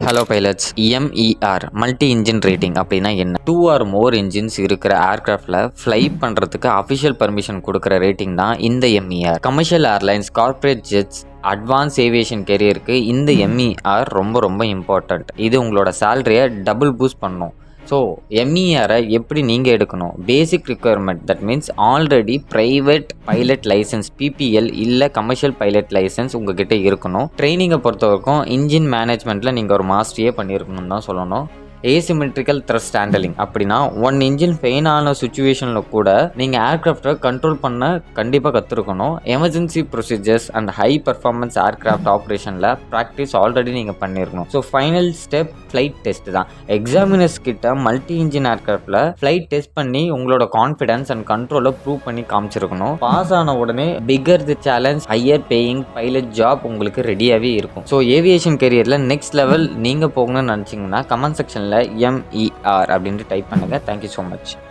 Hello pilots. MER multi engine rating அப்படின்னா என்ன? 2 or more engines இருக்கிற ஏர்கிராஃப்டில் ஃப்ளை பண்ணுறதுக்கு அஃபிஷியல் பர்மிஷன் கொடுக்குற ரேட்டிங் தான் இந்த MER. Commercial airlines, corporate jets, advance aviation கெரியருக்கு இந்த MER ரொம்ப ரொம்ப இம்பார்ட்டண்ட். இது உங்களோட சேலரியை டபுள் பூஸ்ட் பண்ணும். ஸோ MERஐ எப்படி நீங்கள் எடுக்கணும்? Basic requirement, that means already private pilot licence PPL இல்லை கமர்ஷியல் பைலட் லைசன்ஸ் உங்ககிட்ட இருக்கணும். ட்ரைனிங்கை பொறுத்த வரைக்கும் இன்ஜின் மேனேஜ்மெண்ட்டில் நீங்கள் ஒரு மாஸ்டரியே பண்ணியிருக்கணும்னு தான் சொல்லணும். ஏசிமெட்ரிக்கல் த்ரஸ்ட் ஹேண்டலிங் அப்படின்னா ஒன் இன்ஜின் ஃபெயின் ஆன சுச்சுவேஷனில் கூட நீங்கள் ஏர்க்ராஃப்டை கண்ட்ரோல் பண்ண கண்டிப்பாக கற்றுருக்கணும். Emergency procedures and high performance aircraft ஆப்ரேஷனில் ப்ராக்டிஸ் ஆல்ரெடி நீங்கள் பண்ணியிருக்கணும். So final step flight test தான். எக்ஸாமினர்ஸ் கிட்ட மல்டி இன்ஜின் ஏர்க்ராஃப்டில் ஃப்ளைட் டெஸ்ட் பண்ணி உங்களோட கான்ஃபிடன்ஸ் அண்ட் கண்ட்ரோலை ப்ரூவ் பண்ணி காமிச்சிருக்கணும். பாஸ் ஆன உடனே figure the challenge, higher paying pilot job உங்களுக்கு ரெடியாகவே இருக்கும். ஸோ ஏவியேஷன் கெரியரில் நெக்ஸ்ட் லெவல் நீங்கள் போகணும்னு நினச்சிங்கன்னா கமெண்ட் செக்ஷனில் MER அப்படின்ட்டு டைப் பண்ணுங்கள். Thank you so much.